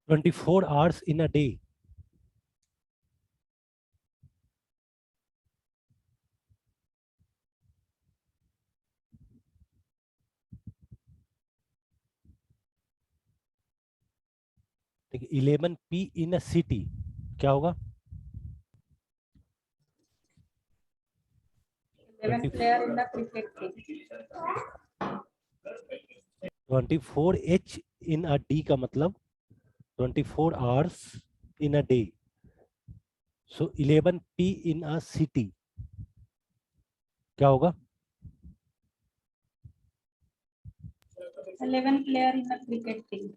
24 hours in a day. ठीक है, 11 p इन अ city क्या होगा? 11 player in the cricket team. 24 h in a D का मतलब 24 hours in a day. So 11 p in a city क्या होगा? 11 player in the cricket team.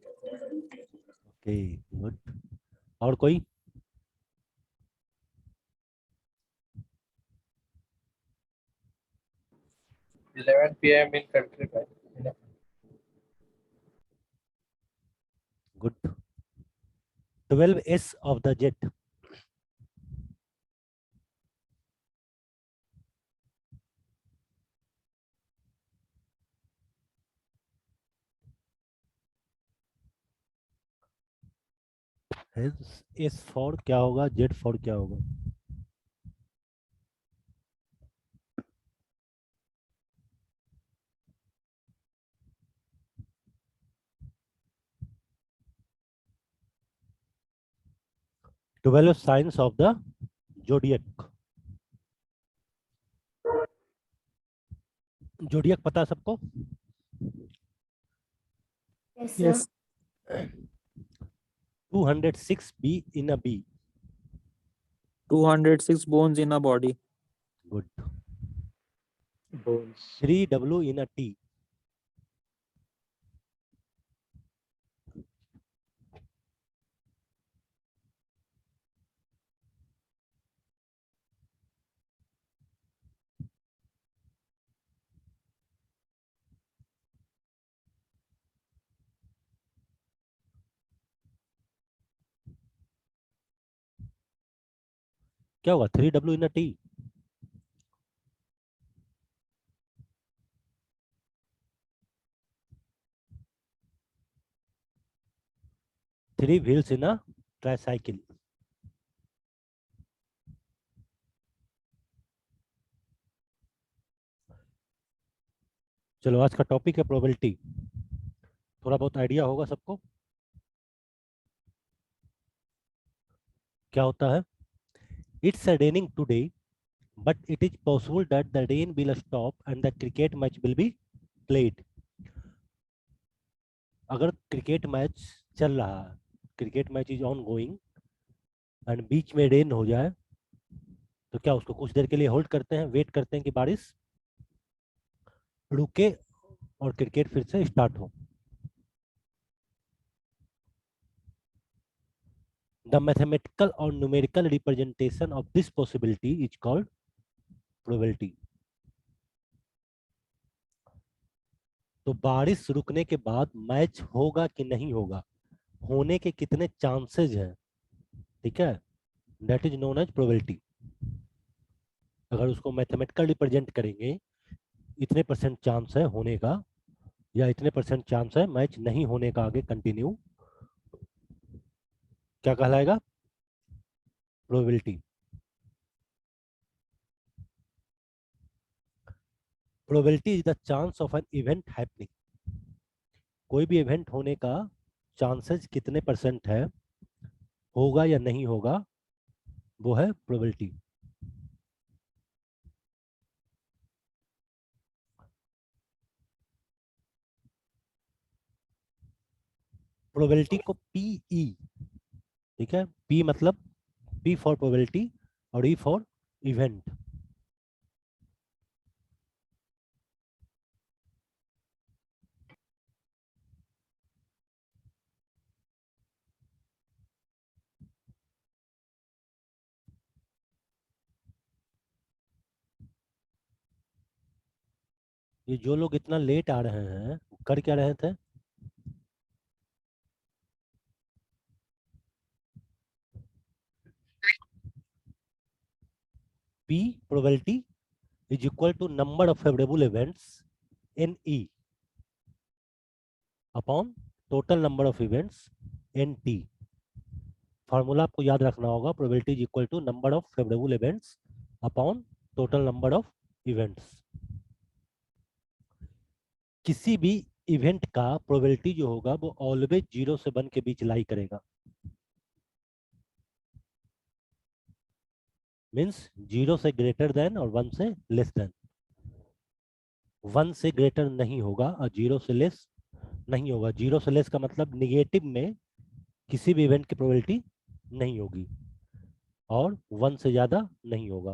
Okay, good. और कोई? 11 p.m. in country time. Good. 12 s of the jet. S for क्या होगा? Z for क्या होगा? Twelve science of the zodiac. Zodiac पता है सबको? Yes. 206 b in a b. 206 bones in a body. Good. Bones. 3w in a t. क्या होगा 3w इन T? Three wheels इन अ tricycle. चलो आज का टॉपिक है प्रोबेबिलिटी। थोड़ा बहुत आइडिया होगा सबको क्या होता है? It's raining today but it is possible that the rain will stop and the cricket match will be played. अगर क्रिकेट मैच चल रहा है, cricket match is on going and बीच में रेन हो जाए तो क्या उसको कुछ देर के लिए होल्ड करते हैं, वेट करते हैं कि बारिश रुके और क्रिकेट फिर से स्टार्ट हो। The mathematical or numerical representation of this possibility is called probability. तो बारिश रुकने के बाद मैच होगा कि नहीं होगा, होने के कितने चांसेस हैं, ठीक है, that is known as probability. अगर उसको मैथमेटिकल रिप्रेजेंट करेंगे, इतने परसेंट चांस है होने का या इतने परसेंट चांस है मैच नहीं होने का, आगे कंटिन्यू क्या कहलाएगा? Probability. Probability is the chance of an event happening. कोई भी इवेंट होने का चांसेस कितने परसेंट है, होगा या नहीं होगा, वो है प्रोबेबिलिटी। प्रोबेबिलिटी को पीई, ठीक है, पी मतलब पी फॉर प्रोबेबिलिटी और ई फॉर इवेंट। ये जो लोग इतना लेट आ रहे हैं कर क्या रहे थे? P probability is equal to number of favorable events NE upon total number of events NT. Formula आपको याद रखना होगा, probability is equal to number of favourable events upon total number of events. किसी भी इवेंट का probability जो होगा वो ऑलवेज 0 से 1 के बीच लाई करेगा। मीन्स 0 से ग्रेटर देन और 1 से लेस देन। 1 से ग्रेटर नहीं होगा और 0 से लेस नहीं होगा। 0 से लेस का मतलब निगेटिव में किसी भी इवेंट की प्रोबेबिलिटी नहीं होगी और 1 से ज्यादा नहीं होगा।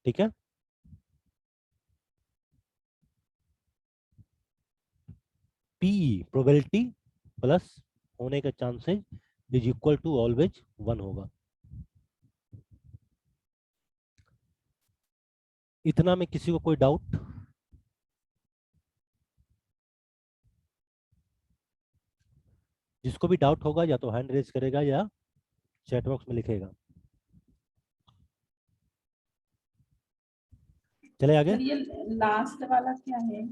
ठीक है। पीई प्रोबेबिलिटी प्लस होने का chances is equal to always 1 होगा। इतना में किसी को कोई डाउट? जिसको भी डाउट होगा या तो हैंड रेज करेगा या चैट बॉक्स में लिखेगा। चले आगे। सर ये लास्ट वाला क्या है?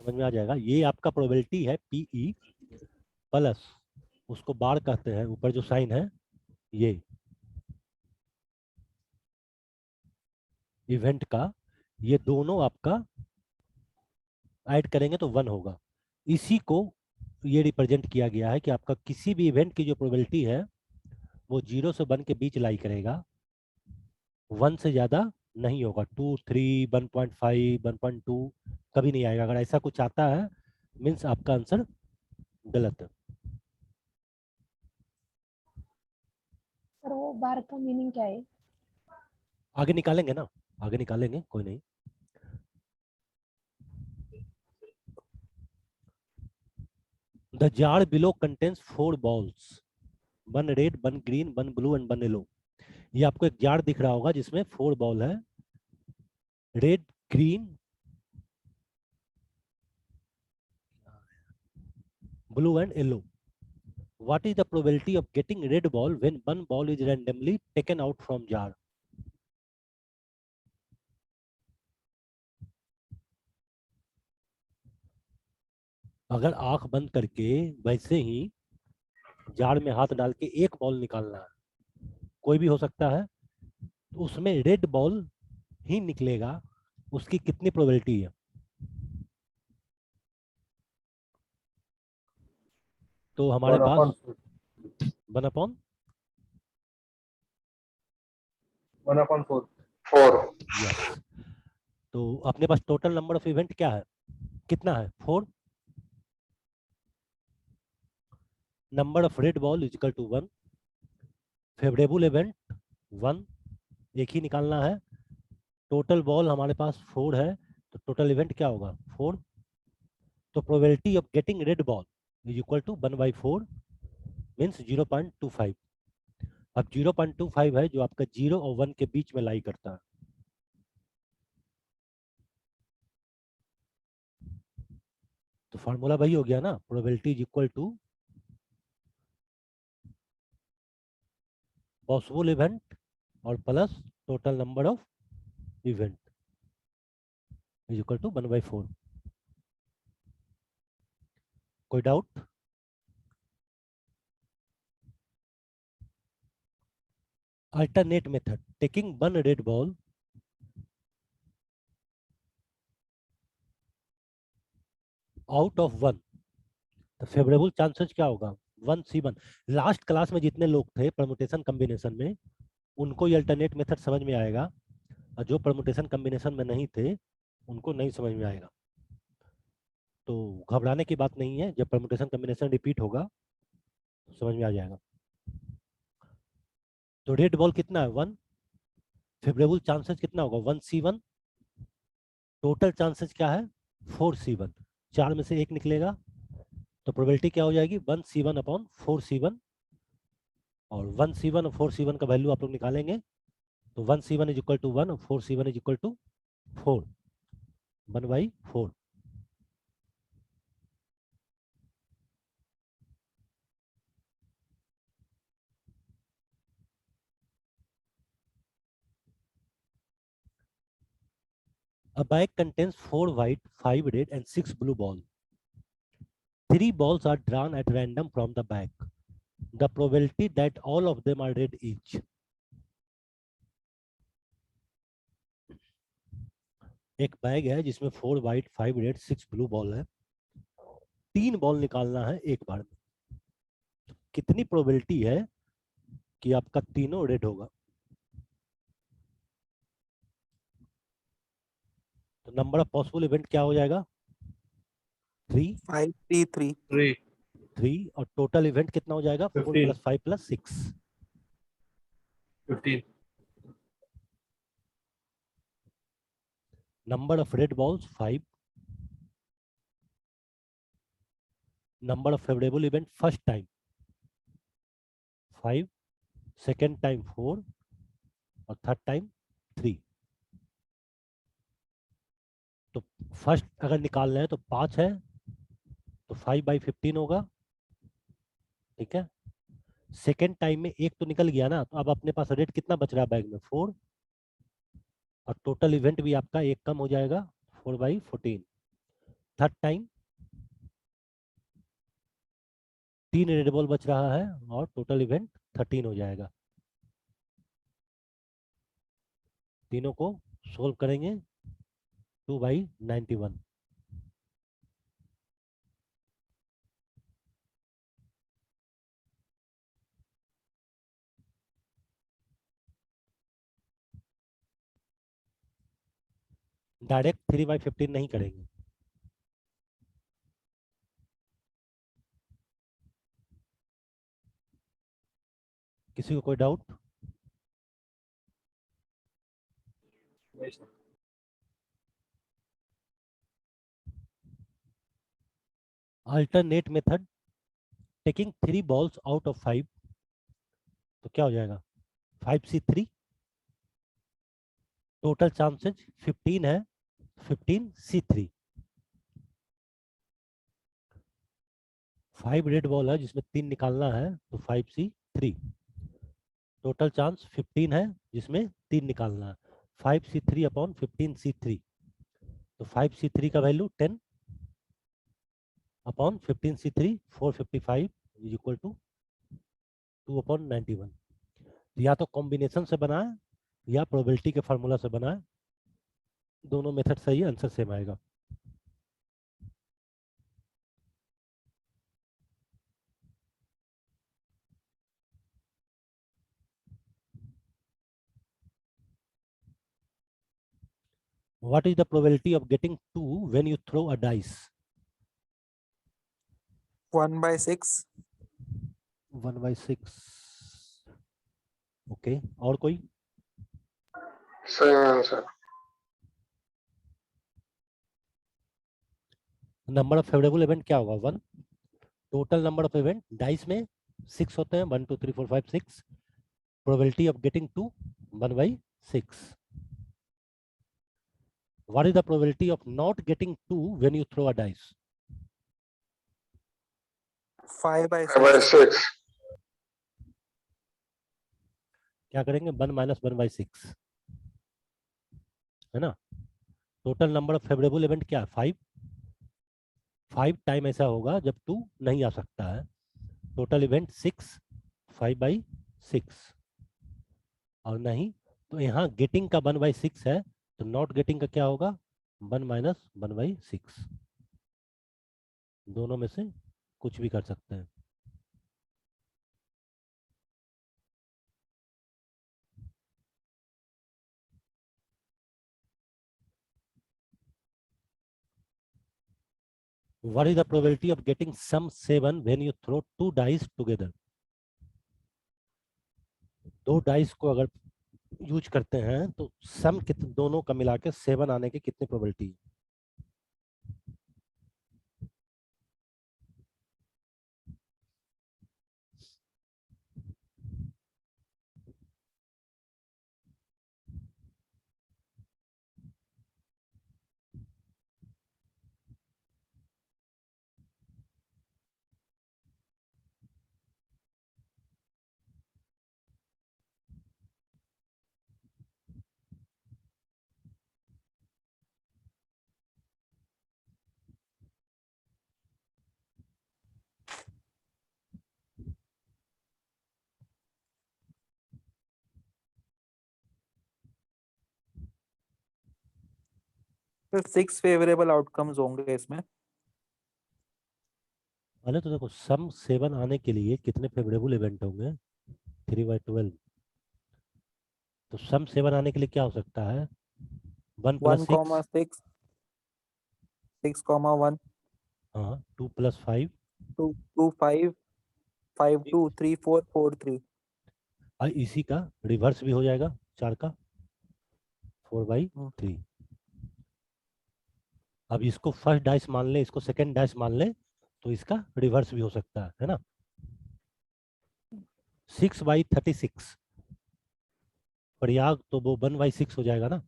समझ में आ जाएगा। ये आपका प्रोबेबिलिटी है पीई प्लस उसको बार कहते हैं, ऊपर जो साइन है ये इवेंट का, ये दोनों आपका ऐड करेंगे तो 1 होगा। इसी को ये रिप्रेजेंट किया गया है कि आपका किसी भी इवेंट की जो प्रोबेबिलिटी है वो 0 से 1 के बीच लाई करेगा, 1 से ज्यादा नहीं होगा। 2, 3, 1.5, 1.2 कभी नहीं आएगा। अगर ऐसा कुछ आता है मीन्स आपका आंसर गलत है। सर वो बार का मीनिंग क्या है? आगे निकालेंगे ना, आगे निकालेंगे, कोई नहीं। The jar below contains 4 balls, 1 red, 1 green, 1 blue and 1 yellow। ये आपको एक जार दिख रहा होगा जिसमें 4 बॉल है, red, green, blue and yellow। What is the probability of getting red ball when one ball is randomly taken out from jar? अगर आंख बंद करके वैसे ही जार में हाथ डाल के एक बॉल निकालना है, कोई भी हो सकता है, तो उसमें रेड बॉल ही निकलेगा, उसकी कितनी प्रोबेबिलिटी है? तो हमारे पास 1/4। 4। यस। तो अपने पास टोटल नंबर ऑफ इवेंट क्या है, कितना है? 4। Number of red ball is equal to 1, favourable event 1, एक ही निकालना है। टोटल बॉल हमारे पास 4 है, तो टोटल इवेंट क्या होगा? 4। तो probability of getting red ball is equal to 1/4 means 0.25। अब 0.25 है जो आपका 0 और 1 के बीच में लाई करता है। तो फॉर्मूला वही हो गया ना, probability is equal to possible event और plus total number of event is equal to 1/4। कोई doubt? Alternate method, taking 1 red ball out of 1, तो फेवरेबल चांसेस क्या होगा? 1C1। लास्ट क्लास में जितने लोग थे परमुटेशन कॉम्बिनेशन में, उनको ये अल्टरनेट मेथड समझ में आएगा, और जो परमुटेशन कॉम्बिनेशन में नहीं थे उनको नहीं समझ में आएगा। तो घबराने की बात नहीं है, जब परमुटेशन कॉम्बिनेशन रिपीट होगा तो समझ में आ जाएगा। तो रेड बॉल कितना है? 1। फेवरेबल चांसेस कितना होगा? 1C1। टोटल चांसेस क्या है? 4C1। 4 में से एक निकलेगा, तो प्रोबेबिलिटी क्या हो जाएगी? 1C1 upon 4C1। और 1C1 और 4C1 का वैल्यू आप लोग निकालेंगे, तो 1C1 इज इक्वल टू 1 और 4C1 is equal to 4, 1/4। A bag contains 4 white, 5 red and 6 blue balls. 3 balls are drawn at random from the bag. the probability that all of them are red each. एक bag है जिसमें 4 white 5 red 6 blue ball है, 3 ball निकालना है एक बार में, तो कितनी प्रोबेबिलिटी है कि आपका तीनों रेड होगा? तो नंबर ऑफ पॉसिबल इवेंट क्या हो जाएगा? 3 5 3 3 3. 3 और टोटल इवेंट कितना हो जाएगा? 4 15. + 5 + 6। 15. Number of red balls 5. Number of favorable event first time 5, second time 4 और थर्ड टाइम 3। तो फर्स्ट अगर निकालना है तो 5 है, तो 5/15 होगा, ठीक है। सेकेंड टाइम में एक तो निकल गया ना, तो अब अपने पास रेड कितना बच रहा है बैग में? 4, और टोटल इवेंट भी आपका एक कम हो जाएगा, 4/14। थर्ड टाइम 3 रेड बॉल बच रहा है और टोटल इवेंट 13 हो जाएगा। तीनों को सोल्व करेंगे, 2/91। डायरेक्ट 3/15 नहीं करेंगे। किसी को कोई doubt? Yes, sir. Alternate method, taking 3 balls out of 5, तो क्या हो जाएगा? 5C3, टोटल चांसेज 15 है, 15C3। 5 रेड बॉल है जिसमें 3 निकालना है, तो 5C3। टोटल चांस 15 है जिसमें 3 निकालना है, 5C3/15C3। तो 5C3 का वैल्यू 10/15C3 455 = 2/91। तो या तो कॉम्बिनेशन से बना है या प्रोबेबिलिटी के फार्मूला से बना है, दोनों मेथड सही है, आंसर सेम आएगा। What is the probability of getting 2 when you throw a dice? 1/6 1/6। Okay, और कोई? सही answer. Number of favourable event क्या होगा? 1। Total number of event dice में 6 होते हैं, 1 2 3 4 5 6। Probability of getting 2 1/6। What is the probability of not getting 2 when you throw a dice? 5/6 5/6 क्या करेंगे? 1 - 1/6 है ना। Total number of favourable event क्या है? 5। 5 टाइम ऐसा होगा जब 2 नहीं आ सकता है। Total event 6, 5/6। और नहीं तो यहाँ गेटिंग का 1/6 है, तो नॉट गेटिंग का क्या होगा? 1 - 1/6। दोनों में से कुछ भी कर सकते हैं। What is the probability of getting sum 7 when you throw 2 dice together? 2 dice को अगर यूज करते हैं तो सम कितने, दोनों का मिला के 7 आने की कितनी प्रोबेबिलिटी है? तो 6 फेवरेबल आउटकम्स होंगे इसमें। पहले तो देखो सम 7 आने के लिए कितने फेवरेबल इवेंट होंगे, 3/12। तो सम 7 आने के लिए क्या हो सकता है, 1 1, + 6, 6, 6, 1, हाँ 2 + 5, 2, 2, 5, 5, 2, 3, 4, 4, 3। और इसी का रिवर्स भी हो जाएगा 4 का, 4/3। अब इसको फर्स्ट डाइस मान ले, इसको सेकंड डाइस मान ले, तो इसका रिवर्स भी हो सकता है ना। 6/36 प्रयाग, तो वो 1/6 हो जाएगा ना।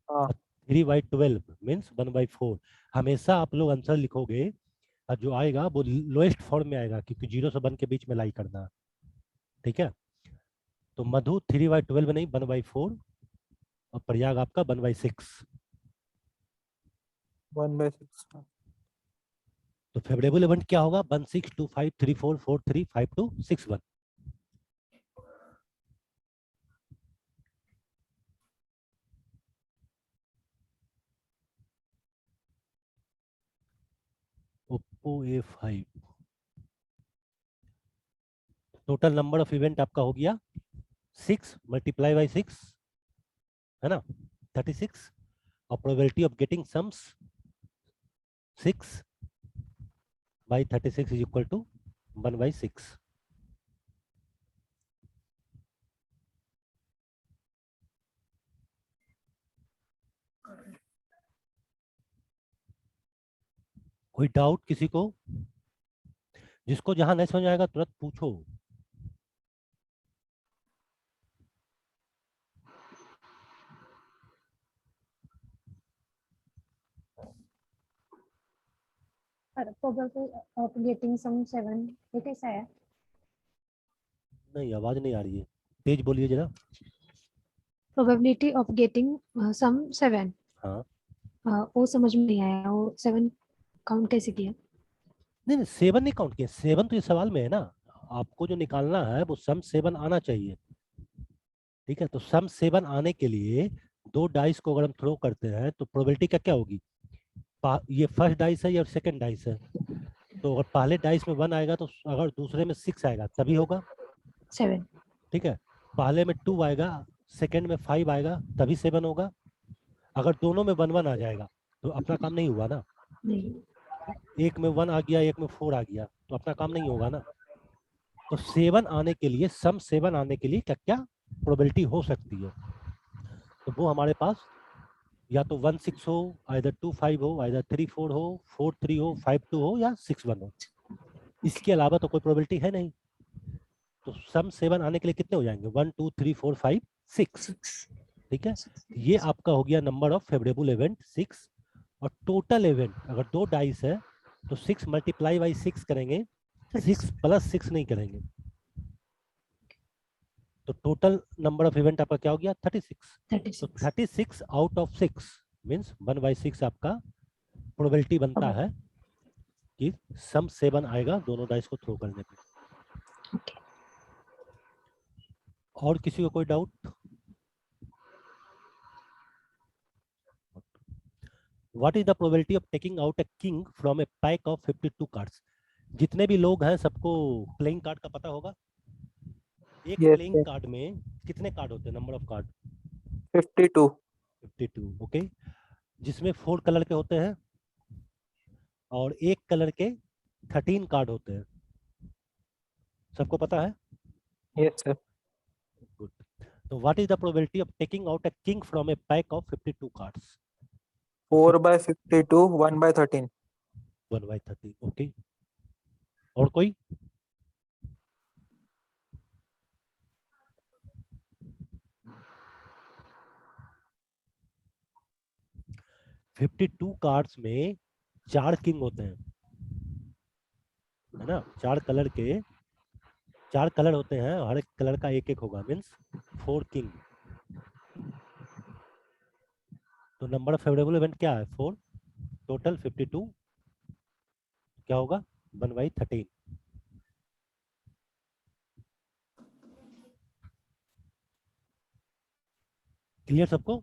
हाँ 3/12 मीन्स 1/4। हमेशा आप लोग आंसर लिखोगे और जो आएगा वो लोएस्ट फॉर्म में आएगा, क्योंकि 0 से 1 के बीच में लाई करना है, ठीक है। तो मधु 3/12 नहीं 1/4, और प्रयाग आपका 1/6। 1/6। तो फेवरेबल इवेंट क्या होगा, 1 6 2 5 3 4 4 3 5 2 6 1। Oppo A5। Total number of event आपका हो गया 6 × 6 है ना, 36। और probability of getting sums 6/36 is equal to 1/6। कोई डाउट किसी को, जिसको जहां नहीं समझ आएगा तुरंत पूछो। probability of getting some 7 ये कैसा है? नहीं आवाज नहीं आ रही है, तेज बोलिए जरा। probability of getting some 7 हाँ वो समझ में नहीं आया, वो 7 काउंट कैसे किया? नहीं नहीं 7 नहीं काउंट किया, 7 तो ये सवाल में है ना। आपको जो निकालना है वो सम 7 आना चाहिए, ठीक है। तो सम 7 आने के लिए दो डाइस को अगर हम थ्रो करते हैं तो प्रोबेबिलिटी का क्या होगी, ये फर्स्ट डाइस है या सेकंड डाइस है। तो अगर पहले डाइस में 1 आएगा तो अगर दूसरे में 6 आएगा तभी होगा, 7 ठीक है। पहले में 2 आएगा, सेकंड में 5 आएगा तभी 7 होगा। अगर दोनों में 1 1 आ जाएगा तो अपना काम नहीं हुआ ना। नहीं। एक में 1 आ गया, एक में 4 आ गया, तो अपना काम नहीं होगा ना। तो 7 आने के लिए, सम 7 आने के लिए क्या क्या प्रोबेबिलिटी हो सकती है, तो वो हमारे पास या तो 1 6 हो, आइदर 2 5 हो, आइदर 3 4 हो, 4 3 हो, 5 2 हो, या 6 1 हो। इसके अलावा तो कोई प्रोबेबिलिटी है नहीं। तो सम 7 आने के लिए कितने हो जाएंगे, 1 2 3 4 5 6, 6 ठीक है। ये आपका हो गया नंबर ऑफ फेवरेबल इवेंट 6। और टोटल इवेंट अगर दो डाइस है तो 6 × 6 करेंगे, 6 + 6 नहीं करेंगे। तो टोटल नंबर ऑफ इवेंट आपका क्या हो गया, 36। तो 36 आउट ऑफ 6 मीन्स 1/6 आपका प्रोबेबिलिटी बनता है कि सम 7 आएगा दोनों डाइस को थ्रो करने पे। Okay. और किसी को कोई doubt? What is the probability of taking out a king from A pack of 52 cards. जितने भी लोग हैं सबको प्लेइंग कार्ड का पता होगा। एक यस प्लेइंग कार्ड में कितने कार्ड होते हैं, नंबर ऑफ कार्ड 52। 52, ओके। जिसमें 4 कलर के होते हैं और एक कलर के 13 कार्ड होते हैं, सबको पता है। Yes sir. गुड। तो what is the probability of taking out a king from A pack of 52 cards? 4/52, 1/13। 1/13, okay. और कोई? फिफ्टी टू कार्ड्स में 4 किंग होते हैं, है ना। 4 कलर के 4 कलर होते हैं, हर एक कलर का एक एक होगा, मीन्स 4 किंग। तो नंबर ऑफ फेवरेबल इवेंट क्या है, 4। टोटल 52 क्या होगा, 1/13। क्लियर सबको?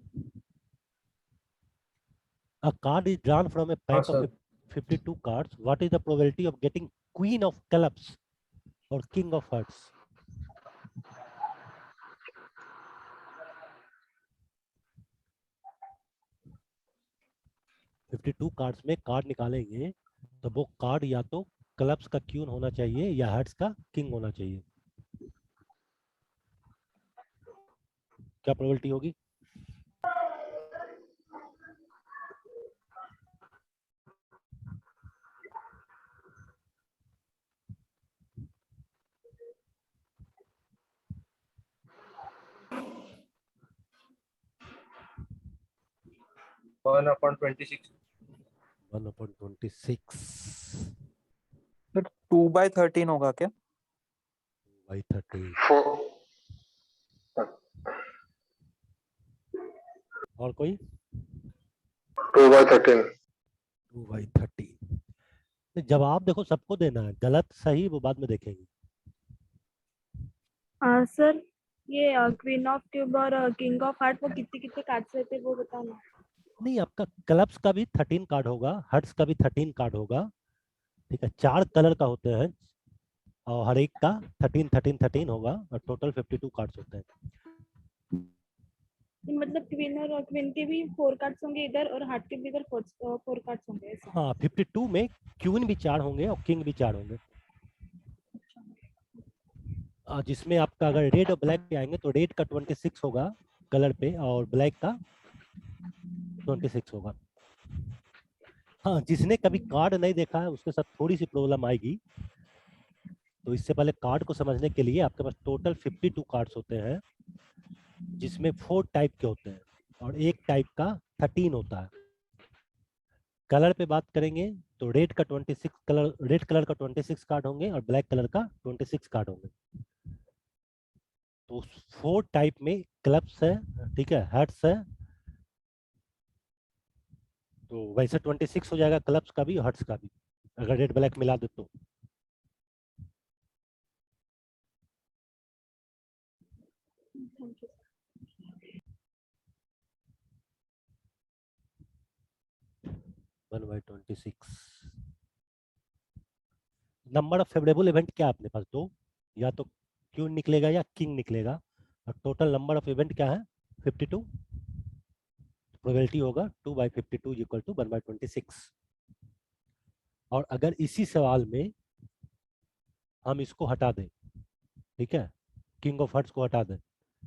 A card is drawn from a हाँ pack of sir 52 cards. What is the probability of getting queen of clubs or king of hearts? Fifty to cards में card निकालेंगे तो वो कार्ड या तो क्लब्स का क्यून होना चाहिए या हार्ट्स का किंग होना चाहिए। क्या प्रोबेबिलिटी होगी? वन अपॉन 26 1/26 तो 2/13 होगा क्या? by 30 4 और कोई 2/13 2/30। जवाब देखो सबको देना है, गलत सही वो बाद में देखेंगे। सर ये क्वीन ऑफ क्यूब और किंग ऑफ हार्ट वो कितने कितने कार्ड्स रहते हैं वो बताना। नहीं, आपका क्लब्स का भी 13 कार्ड होगा, हर्ट्स का भी 13 कार्ड होगा, ठीक है। 4 कलर का होते हैं और हर एक का 13 होगा और टोटल 52 कार्ड्स होते हैं। मतलब क्वीन और क्वीन के भी 4 कार्ड्स होंगे इधर और हार्ट के भी इधर 4 कार्ड्स होंगे ऐसा। हाँ, 52 में क्वीन भी 4 होंगे और किंग भी 4 होंगे। जिसमें आपका अगर रेड और ब्लैक पे आएंगे तो रेड का 26 होगा कलर पे और ब्लैक का 26 होगा। हाँ, जिसने कभी कार्ड नहीं देखा है उसके साथ थोड़ी सी प्रॉब्लम आएगी। तो इससे पहले कार्ड को समझने के लिए आपके पास टोटल 52 कार्ड्स होते हैं जिसमें 4 टाइप के होते हैं और एक टाइप का 13 होता है। कलर पे बात करेंगे तो रेड का 26 कलर, रेड कलर का 26 कार्ड होंगे और ब्लैक कलर का 26 कार्ड होंगे। तो 4 टाइप में क्लब्स है, ठीक है, हर्ट्स है, तो वैसे 26 हो जाएगा क्लब्स का भी और हर्ट्स का भी अगर रेड ब्लैक मिला दे तो। Thank you. 1/26 number of favourable event क्या है अपने पास? 2, या तो क्यून निकलेगा या किंग निकलेगा और टोटल नंबर ऑफ इवेंट क्या है? 52। प्रोबेबिलिटी होगा 2/52 इक्वल टू 1/26। और अगर इसी सवाल में हम इसको हटा दें, ठीक है, किंग ऑफ हार्ट्स को हटा दें,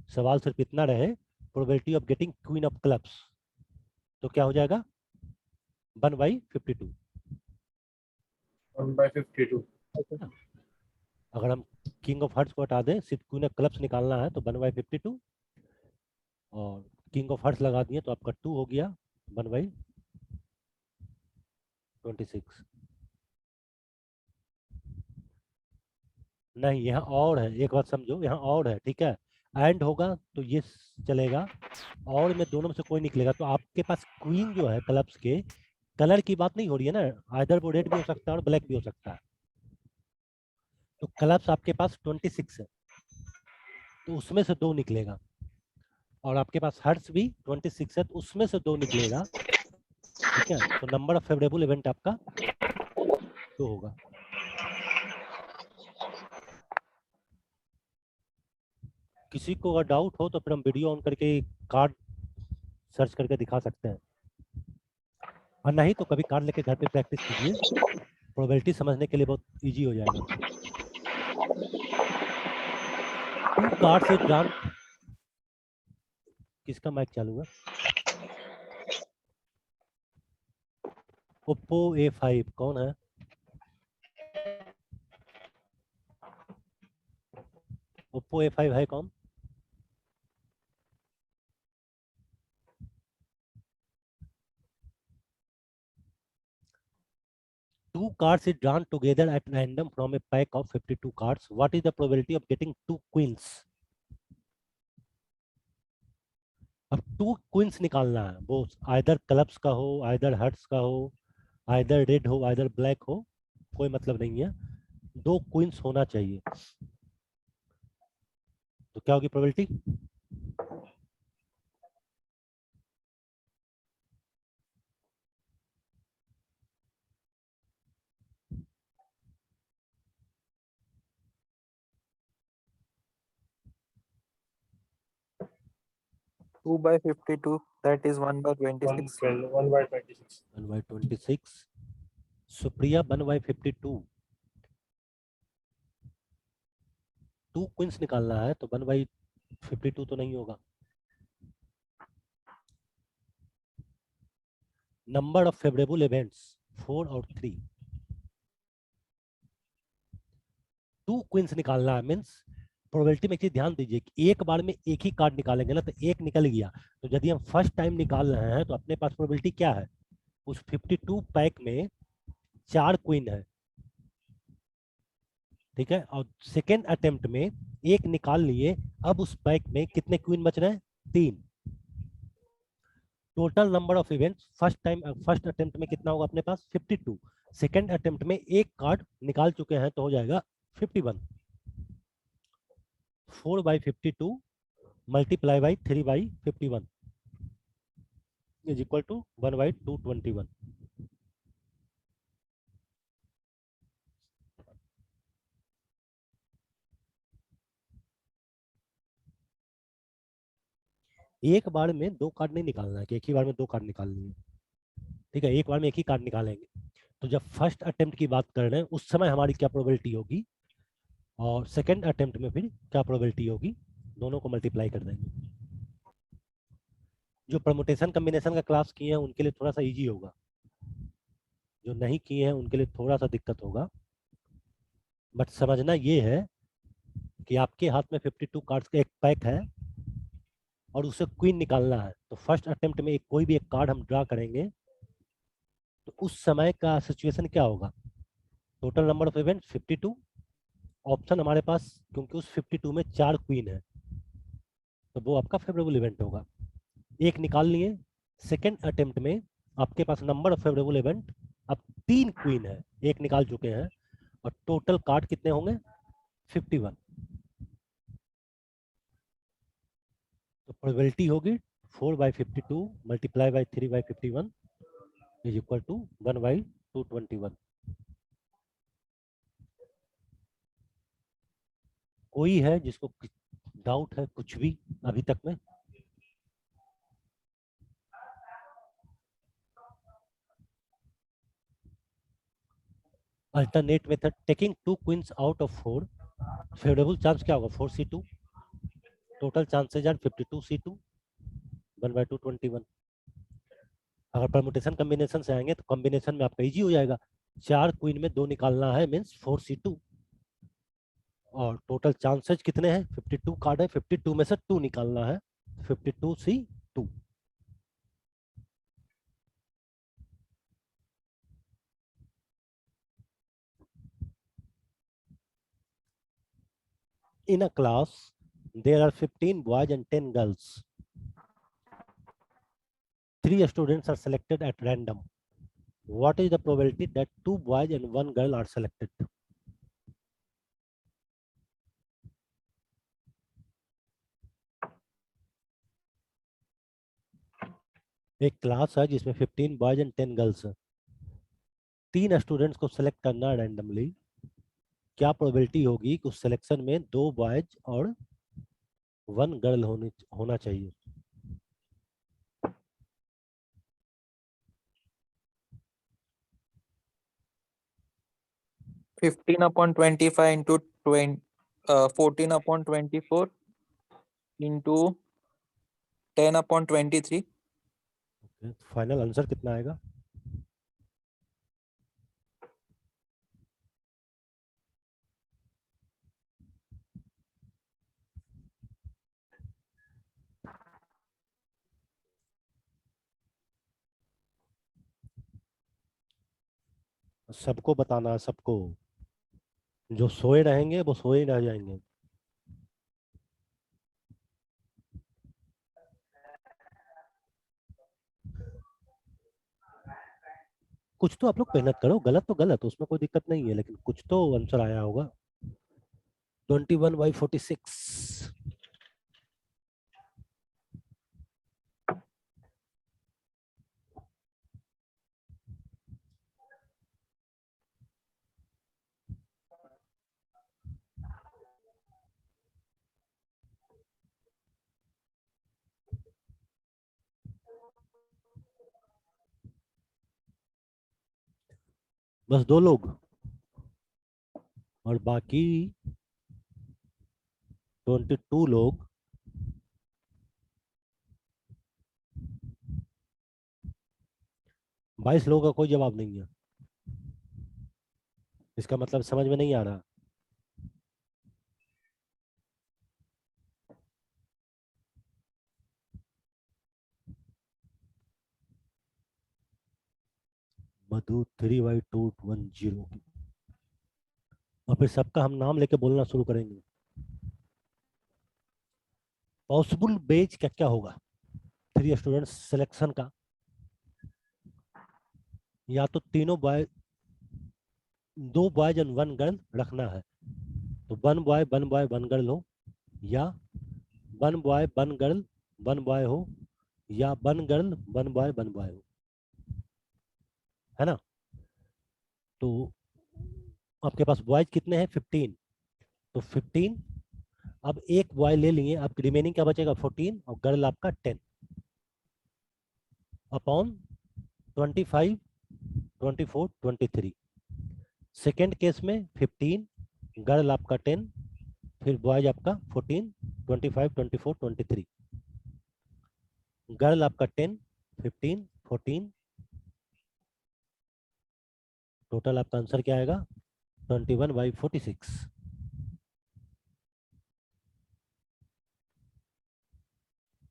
सवाल सिर्फ इतना रहे probability of getting queen of clubs, तो क्या हो जाएगा? 1/52। 1/52 अगर हम किंग ऑफ हार्ट्स को हटा दें, सिर्फ क्वीन ऑफ क्लब्स निकालना है तो 1/52 और किंग ऑफ हार्ट्स लगा दिए तो आपका 2 हो गया 1/26। नहीं, यहाँ और है, एक बात समझो, यहाँ और है, ठीक है। एंड होगा तो ये चलेगा और में दोनों में से कोई निकलेगा तो आपके पास क्वीन जो है क्लब्स के, कलर की बात नहीं हो रही है ना, आइदर वो रेड भी हो सकता है और ब्लैक भी हो सकता है। तो क्लब्स आपके पास 26 है तो उसमें से 2 निकलेगा और आपके पास हर्ट्स भी 26 है तो उसमें से 2 निकलेगा, ठीक है। तो नंबर ऑफ फेवरेबल इवेंट आपका 2 होगा। किसी को अगर डाउट हो तो फिर हम वीडियो ऑन करके कार्ड सर्च करके दिखा सकते हैं और नहीं तो कभी कार्ड लेके घर पे प्रैक्टिस कीजिए, प्रोबेबिलिटी समझने के लिए बहुत इजी हो जाएगा। 2 कार्ड से ड्रॉन, किसका माइक चालू है? ओप्पो A5 कौन है? ओप्पो A5 है कौन? Two cards is drawn together at random from a pack of 52 cards. What is the probability of getting 2 queens? अब 2 queens निकालना है, वो आइदर क्लब्स का हो, आइदर हर्ट्स का हो, आइदर रेड हो, आइदर ब्लैक हो, कोई मतलब नहीं है, 2 क्वींस होना चाहिए। तो क्या होगी probability? 2 by 52, that is 1 by 26. 1 by 26. 1/26. Supriya 1/52. 2 queen's निकालना है तो 1/52 तो नहीं होगा. नंबर ऑफ फेवरेबल इवेंट्स 4 और 3. 2 क्वींस निकालना है मीन्स प्रोबेबिलिटी में एक चीज ध्यान दीजिए कि एक बार में एक ही कार्ड निकालेंगे ना, तो एक निकल गया. तो यदि हम फर्स्ट टाइम निकाल रहे हैं तो अपने पास प्रोबेबिलिटी क्या है, उस 52 पैक में 4 क्वीन है, ठीक है. और सेकेंड अटेम्प्ट में एक निकाल लिए, अब उस पैक में कितने क्वीन बच रहे हैं, 3. Total number of events first attempt में कितना होगा अपने पास, 52. सेकेंड अटेम्प्ट में एक कार्ड निकाल चुके हैं तो हो जाएगा 51. 4/52 multiply by 3/51 is equal to 1/221. एक बार में 2 कार्ड नहीं निकालना है कि एक ही बार में 2 कार्ड निकालनी है, ठीक है. एक बार में एक ही कार्ड निकालेंगे. तो जब फर्स्ट अटेम्प्ट की बात कर रहे हैं उस समय हमारी क्या प्रोबेबिलिटी होगी, और सेकेंड अटेम्प्ट में फिर क्या प्रोबेबिलिटी होगी, दोनों को मल्टीप्लाई कर देंगे. जो परमुटेशन कॉम्बिनेशन का क्लास किए हैं उनके लिए थोड़ा सा इजी होगा, जो नहीं किए हैं उनके लिए थोड़ा सा दिक्कत होगा. बट समझना ये है कि आपके हाथ में 52 कार्ड्स का एक पैक है और उसे क्वीन निकालना है. तो फर्स्ट अटेम्प्ट में कोई भी एक कार्ड हम ड्रा करेंगे तो उस समय का सिचुएशन क्या होगा, total number of event 52. Option हमारे पास क्योंकि उस 52 में 4 क्वीन है तो वो आपका फेवरेबल इवेंट होगा. एक निकाल लिए, सेकेंड अटेम्प्ट में आपके पास नंबर ऑफ फेवरेबल इवेंट अब 3 क्वीन है, एक निकाल चुके हैं, और टोटल कार्ड कितने होंगे, 51. तो प्रोबेबिलिटी होगी 4/52 multiply by 3/51 is equal to 1/221. कोई है जिसको डाउट है कुछ भी अभी तक में? Alternate method taking 2 queens out of 4, favourable chance क्या होगा, 4c2. Total chances are 52c2 1/221. अगर परमुटेशन कॉम्बिनेशन से आएंगे तो कॉम्बिनेशन में आपका इजी हो जाएगा. 4 क्वीन में 2 निकालना है मीन्स 4c2, और टोटल चांसेज कितने हैं, 52 कार्ड है, 52 में से 2 निकालना है, 52c2. In a class there are 15 boys and 10 girls. 3 students are selected at random. What is the probability that 2 boys and 1 girl are selected? एक क्लास है जिसमें 15 बॉयज एंड 10 गर्ल्स है. 3 स्टूडेंट्स को सिलेक्ट करना है रैंडमली. क्या probability होगी कि उस सिलेक्शन में 2 बॉयज और 1 गर्ल होना चाहिए? Fifteen upon 25 into 14/24 into 10/23. Final answer कितना आएगा? सबको बताना है, सबको. जो सोए रहेंगे वो सोए रह जाएंगे. कुछ तो आप लोग मेहनत करो, गलत तो गलत, उसमें कोई दिक्कत नहीं है, लेकिन कुछ तो आंसर आया होगा. 21/46. बस 2 लोग, और बाकी 22 लोग 22 लोगों का कोई जवाब नहीं है। इसका मतलब समझ में नहीं आ रहा। मधु 3/210। और फिर सबका हम नाम लेके बोलना शुरू करेंगे। पॉसिबल बेच क्या क्या होगा 3 स्टूडेंट्स सिलेक्शन का? या तो तीनों बॉय, 2 बॉयज एंड 1 गर्ल रखना है, तो 1 बॉय 1 बॉय 1 गर्ल हो, या 1 बॉय 1 गर्ल 1 बॉय हो, या 1 गर्ल 1 बॉय 1 बॉय हो, है ना? तो आपके पास बॉयज कितने हैं? 15। तो 15, अब एक बॉय ले लिए, अब रिमेनिंग क्या बचेगा? 14, और गर्ल आपका 10 अपॉन 25, 24, 23। सेकेंड केस में 15, गर्ल आपका 10, फिर बॉयज आपका 14, 25, 24, 23। गर्ल आपका 10, 15, 14, टोटल आपका आंसर क्या आएगा? 21/46।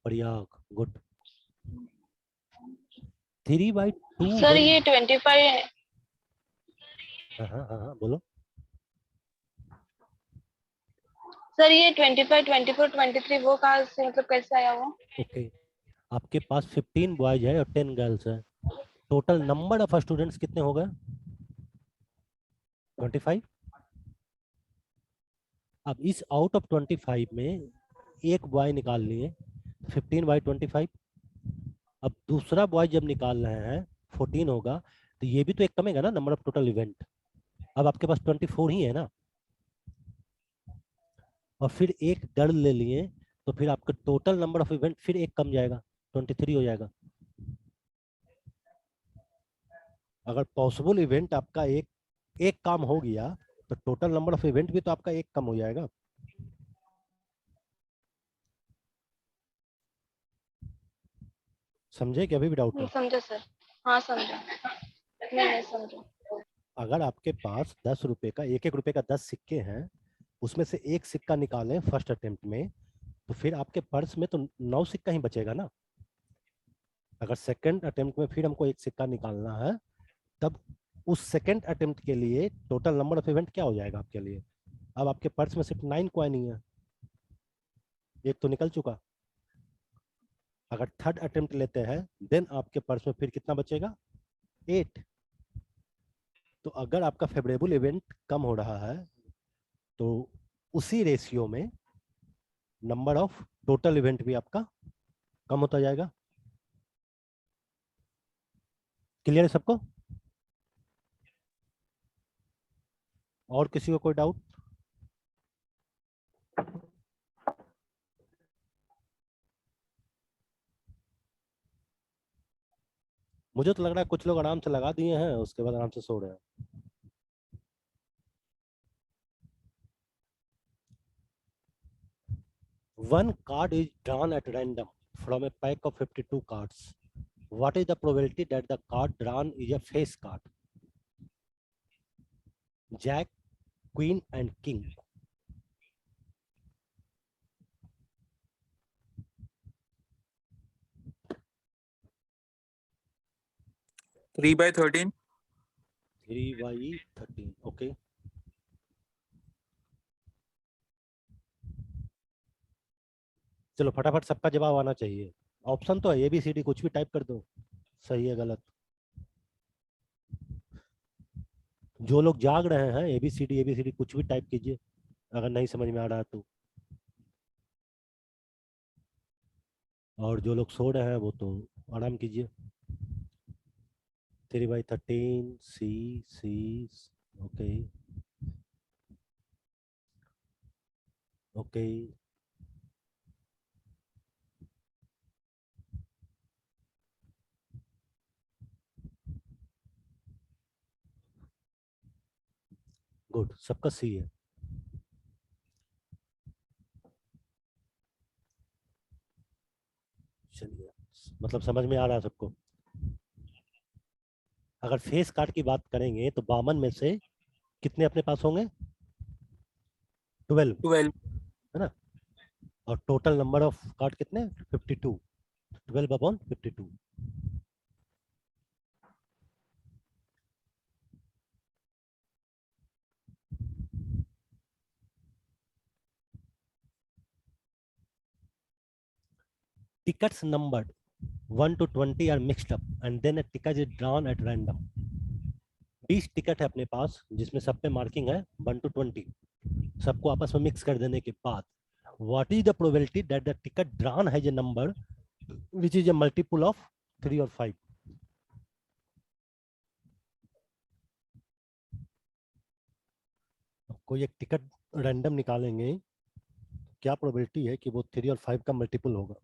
बढ़िया, गुड। 3/2। सर ये 25 हाँ हाँ हाँ हाँ, बोलो। सर ये 25 24 23 वो कहाँ से मतलब कैसे आया वो? ओके, आपके पास 15 बॉयज है और 10 गर्ल्स है। टोटल नंबर ऑफ स्टूडेंट्स कितने हो गए? 25। अब इस आउट ऑफ 25 में एक बॉय निकाल लिए, 15/25। अब दूसरा बॉय जब निकाल रहे हैं 14 होगा, तो ये भी तो एक कमेगा ना नंबर ऑफ टोटल इवेंट। अब आपके पास 24 ही है ना, और फिर एक गर्ल ले लिए, तो फिर आपका टोटल नंबर ऑफ इवेंट फिर एक कम जाएगा, 23 हो जाएगा। अगर पॉसिबल इवेंट आपका एक एक काम हो गया, तो टोटल नंबर ऑफ इवेंट भी तो आपका एक कम हो जाएगा। समझे कि अभी भी डाउट नहीं है? समझा सर। हाँ समझा। नहीं समझा। अगर आपके पास 10 रुपए का, 1-1 रुपए का 10 सिक्के हैं, उसमें से एक सिक्का निकालें फर्स्ट अटेम्प्ट में, तो फिर आपके पर्स में तो 9 सिक्का ही बचेगा ना। अगर सेकंड अटेम्प्ट में फिर हमको एक सिक्का निकालना है, तब उस सेकंड अटेम्प्ट के लिए टोटल नंबर ऑफ इवेंट क्या हो जाएगा आपके लिए? अब आपके पर्स में सिर्फ 9 कॉइन ही है, एक तो निकल चुका। अगर थर्ड अटेम्प्ट लेते हैं, देन आपके पर्स में फिर कितना बचेगा? 8। तो अगर आपका फेवरेबल इवेंट कम हो रहा है, तो उसी रेशियो में नंबर ऑफ टोटल इवेंट भी आपका कम होता जाएगा। क्लियर है सबको? और किसी को कोई डाउट? मुझे तो लग रहा है कुछ लोग आराम से लगा दिए हैं, उसके बाद आराम से सो रहे हैं। One card is drawn at random from a pack of 52 cards. What is the probability that the card drawn is a face card? Jack, Queen, and King. Three by 13. 3/13. Okay. चलो फटाफट सबका जवाब आना चाहिए। ऑप्शन तो है ABCD, कुछ भी टाइप कर दो, सही है गलत। जो लोग जाग रहे हैं ABCD कुछ भी टाइप कीजिए, अगर नहीं समझ में आ रहा है तो। और जो लोग सो रहे हैं वो तो आराम कीजिए। 3/13 C ओके ओके। गुड, सबका सी है। चलिए, मतलब समझ में आ रहा है सबको। अगर फेस कार्ड की बात करेंगे तो 52 में से कितने अपने पास होंगे? 12, 12. है ना? और टोटल नंबर ऑफ कार्ड कितने? 52। 12/52। Tickets numbered 1 to 20 are mixed up and then a ticket is drawn at random. 20 ticket है अपने पास जिसमें सब पे मार्किंग है 1 to 20, सबको आपस में मिक्स कर देने के बाद what is the probability that the ticket drawn has a number which is a multiple of 3 or 5? कोई एक टिकट रैंडम निकालेंगे, क्या प्रोबेबिलिटी है कि वो 3 और 5 का मल्टीपल होगा?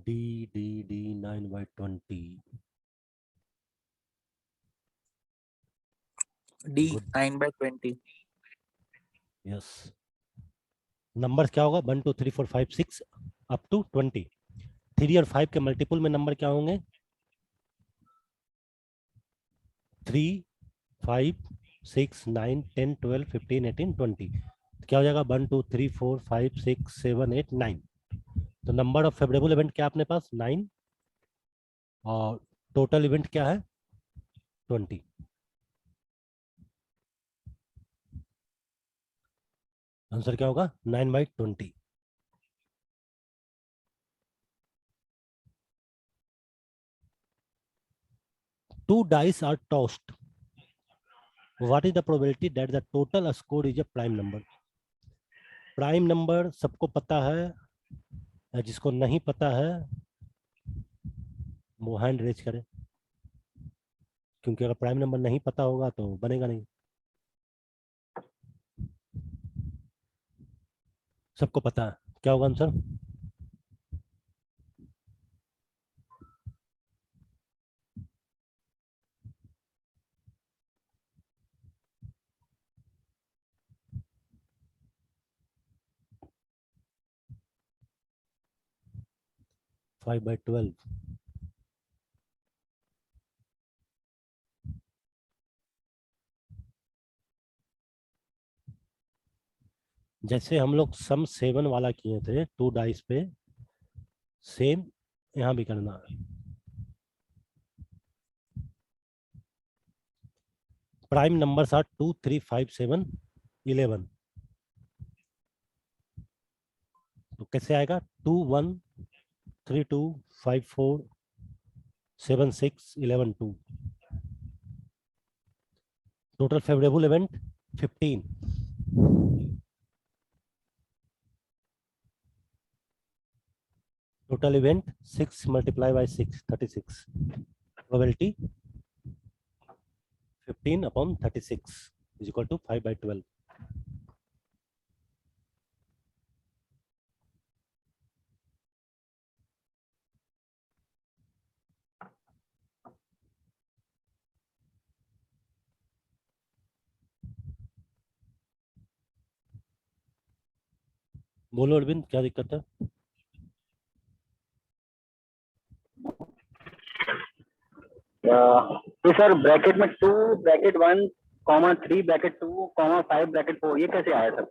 D 9/20. D Good. 9/20. Yes, number क्या होगा? 1 2 3 4 5 6 अप टू 20। 3 और 5 के मल्टीपल में नंबर क्या होंगे? 3 5 6 9 10 12 15 18 20। क्या हो जाएगा? 1 2 3 4 5 6 7 8 9। तो नंबर ऑफ फेवरेबल इवेंट क्या अपने पास? 9, और टोटल इवेंट क्या है? 20। आंसर क्या होगा? 9/20। Two dice are tossed. What is the probability that the total score is a prime number? Prime number सबको पता है, जिसको नहीं पता है वो हैंड रेज करे, क्योंकि अगर प्राइम नंबर नहीं पता होगा तो बनेगा नहीं। सबको पता है, क्या होगा आंसर? Five by 12। जैसे हम लोग सम 7 वाला किए थे 2 डाइस पे, सेम यहाँ भी करना है। Prime numbers are 2 3 5 7 11। तो कैसे आएगा? 2 1 3 2 5 4 7 6 11 2। Total favourable event 15। Total event 6 multiply by 6 36। Probability 15/36 is equal to 5/12। बोलो अरविंद, क्या दिक्कत है? तो सर ब्रैकेट में 2 bracket 1 comma 3 bracket 2 comma 5 bracket 4 ये कैसे आया सर?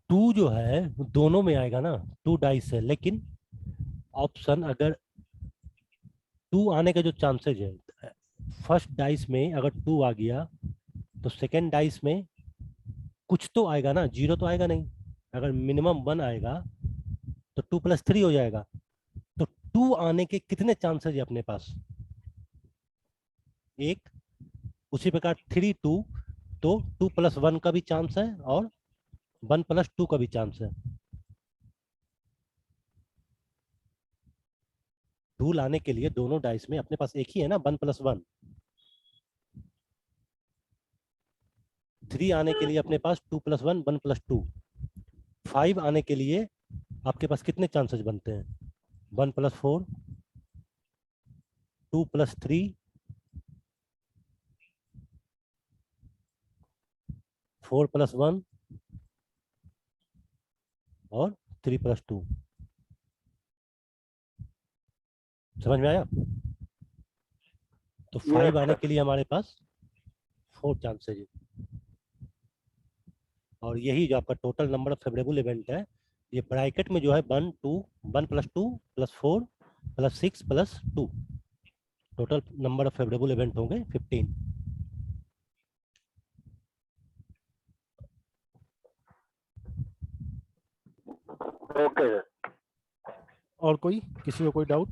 2 जो है दोनों में आएगा ना, 2 डाइस है, लेकिन ऑप्शन अगर 2 आने के जो चांसेज है, फर्स्ट डाइस में अगर 2 आ गया तो सेकेंड डाइस में कुछ तो आएगा ना, 0 तो आएगा नहीं। अगर मिनिमम 1 आएगा तो 2 + 3 हो जाएगा। तो 2 आने के कितने चांसेज है अपने पास? एक। उसी प्रकार 3 2, तो 2 + 1 का भी चांस है और 1 + 2 का भी चांस है। 2 लाने के लिए दोनों डाइस में अपने पास एक ही है ना, 1 + 1। 3 आने के लिए अपने पास 2 + 1 1 + 2। 5 आने के लिए आपके पास कितने चांसेस बनते हैं? 1 + 4, 2 + 3, 4 + 1 और 3 + 2। समझ में आया? तो 5 आने के लिए हमारे पास 4 चांसेज है। और यही जो आपका total number of favourable event है, ये ब्रैकेट में जो है 1 2 1 + 2 + 4 + 6 + 2, total number of favourable event होंगे 15। Okay sir. और कोई, किसी को कोई doubt?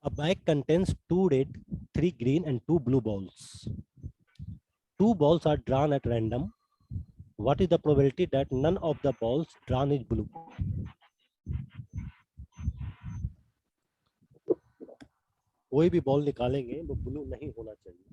A bag contains 2 red, 3 green and 2 blue balls. 2 balls are drawn at random. What is the probability that none of the balls drawn is blue? कोई भी ball निकालेंगे वो ब्लू नहीं होना चाहिए।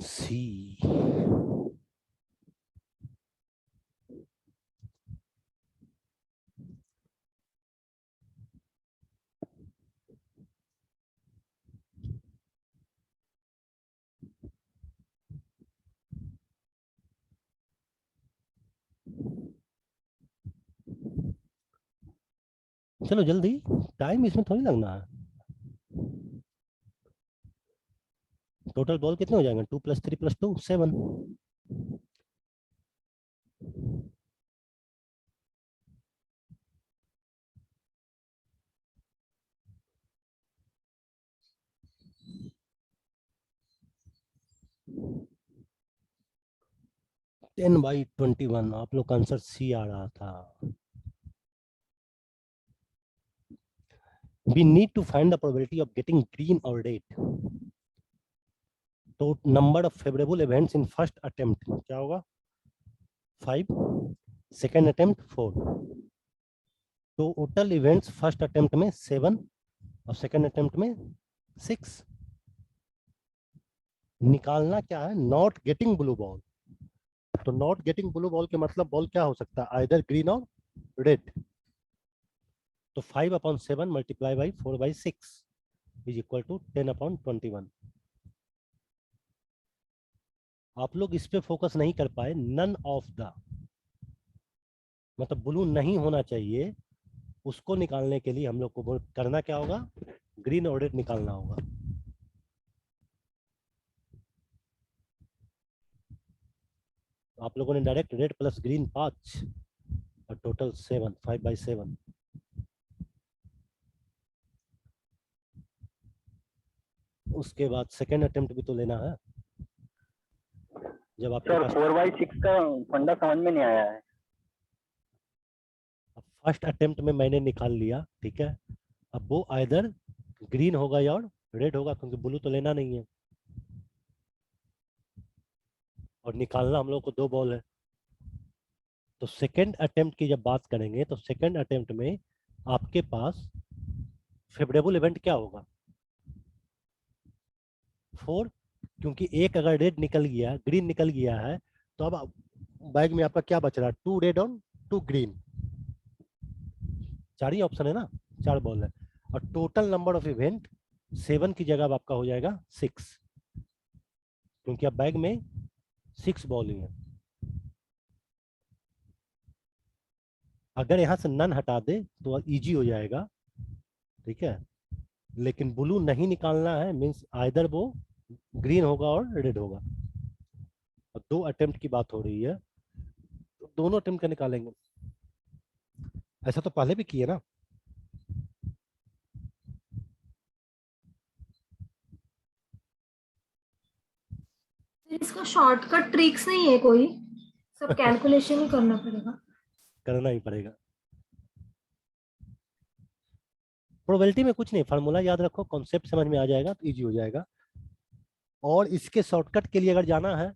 सी। चलो जल्दी, टाइम इसमें थोड़ी लगना है। टोटल बॉल कितने हो जाएंगे? 2 + 3 + 2 7। Ten by 21। आप लोग का आंसर सी आ रहा था। We need to find the probability of getting green or red. तो number of favourable events in first attempt क्या होगा? 5, सेकेंड अटेम्प्ट 4। तो टोटल इवेंट्स फर्स्ट अटेम्प्ट में 7 और सेकेंड अटेम्प्ट में 6। निकालना क्या है? Not getting blue ball. तो नॉट गेटिंग ब्लू बॉल के मतलब बॉल क्या हो सकता है? आइदर ग्रीन और रेड। तो 5/7 × 4/6 = 10/21। आप लोग इस पे फोकस नहीं कर पाए। नन ऑफ द मतलब ब्लू नहीं होना चाहिए, उसको निकालने के लिए हम लोग को करना क्या होगा? ग्रीन और रेड निकालना होगा। आप लोगों ने डायरेक्ट रेड + ग्रीन 5 और टोटल 7, 5/7। उसके बाद सेकेंड अटेम्प्ट भी तो लेना है। जब आपके सर पास 4/6 का फंडा समझ में नहीं आया है। फर्स्ट अटेम्प्ट में मैंने निकाल लिया, ठीक है। अब वो आइदर ग्रीन होगा या रेड होगा, क्योंकि ब्लू तो लेना नहीं है और निकालना हम लोग को 2 बॉल है। तो सेकेंड अटेम्प्ट की जब बात करेंगे तो सेकेंड अटेम्प्ट में आपके पास फेवरेबल इवेंट क्या होगा? 4, क्योंकि एक अगर रेड निकल गया, ग्रीन निकल गया है, तो अब बैग में आपका क्या बच रहा है? 2 रेड और 2 ग्रीन। 4 ही ऑप्शन है ना, 4 बॉल है। और टोटल नंबर ऑफ इवेंट 7 की जगह अब आपका हो जाएगा 6, क्योंकि अब बैग में 6 बॉल ही है। अगर यहाँ से नन हटा दे तो इजी हो जाएगा, ठीक है। लेकिन ब्लू नहीं निकालना है, मीन्स आइदर वो ग्रीन होगा और रेड होगा। और 2 अटेम्प्ट की बात हो रही है, तो दोनों अटेम्प्ट का निकालेंगे। ऐसा तो पहले भी किए ना। इसका शॉर्टकट ट्रिक्स नहीं है कोई, सब कैलकुलेशन ही करना पड़ेगा। करना ही पड़ेगा। प्रोबेबिलिटी में कुछ नहीं, फार्मूला याद रखो, कॉन्सेप्ट समझ में आ जाएगा तो इजी हो जाएगा। और इसके शॉर्टकट के लिए अगर जाना है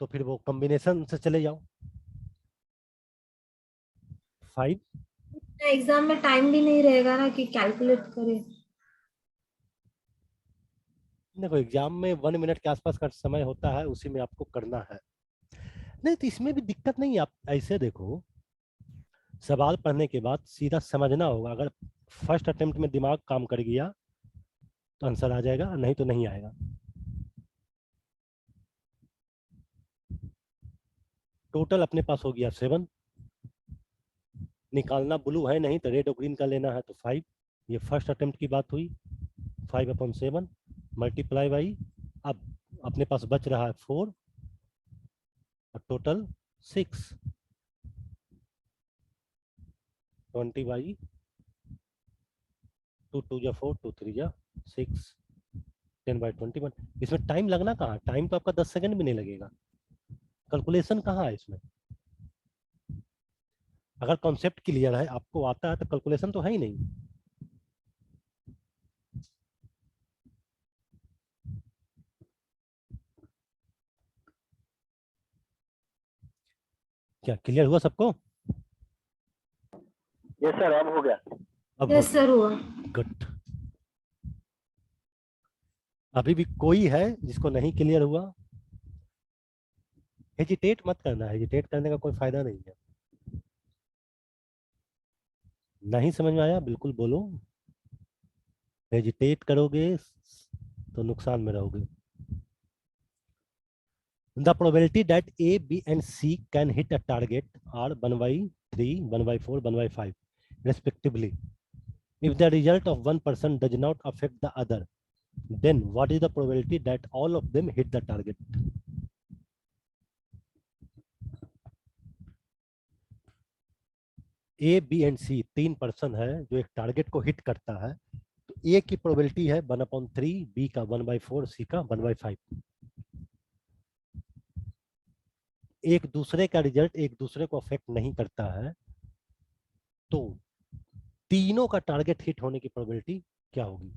तो फिर वो कॉम्बिनेशन से चले जाओ। 5 एग्जाम में टाइम भी नहीं रहेगा ना कि कैलकुलेट करे। देखो, एग्जाम में 1 मिनट के आसपास का समय होता है, उसी में आपको करना है। नहीं तो इसमें भी दिक्कत नहीं है। आप ऐसे देखो, सवाल पढ़ने के बाद सीधा समझना होगा। अगर फर्स्ट अटेम्प्ट में दिमाग काम कर गया तो आंसर आ जाएगा, नहीं तो नहीं आएगा। टोटल अपने पास हो गया 7। निकालना ब्लू है नहीं तो रेड और ग्रीन का लेना है, तो 5। ये फर्स्ट अटेम्प्ट की बात हुई। 5/7 मल्टीप्लाई बाई, अब अपने पास बच रहा है 4 और टोटल 6। 20/2 2 जा 4 2 3 जा 6 10/21। इसमें टाइम लगना कहाँ? टाइम तो आपका 10 सेकंड भी नहीं लगेगा। कैलकुलेशन कहाँ है इसमें? अगर कॉन्सेप्ट क्लियर है, आपको आता है, तो कैलकुलेशन तो है ही नहीं। क्या क्लियर हुआ सबको? यस सर, अब हो गया। अब यस सर हुआ। गुड। अभी भी कोई है जिसको नहीं क्लियर हुआ? हेजिटेट मत करना, हेजिटेट करने का कोई फायदा नहीं है। नहीं समझ में आया बिल्कुल बोलो। हेजिटेट करोगे तो नुकसान में रहोगे। The probability that A, B, and C can hit a target are 1/3, 1/4, 1/5, respectively. If the result of one person does not affect the other, then what is the probability that all of them hit the target? A, B and C 3 person है जो एक target को hit करता है। तो A की probability है 1/3, B का 1/4, C का 1/5। एक दूसरे का रिजल्ट एक दूसरे को अफेक्ट नहीं करता है, तो तीनों का टारगेट हिट होने की प्रोबेबिलिटी क्या होगी?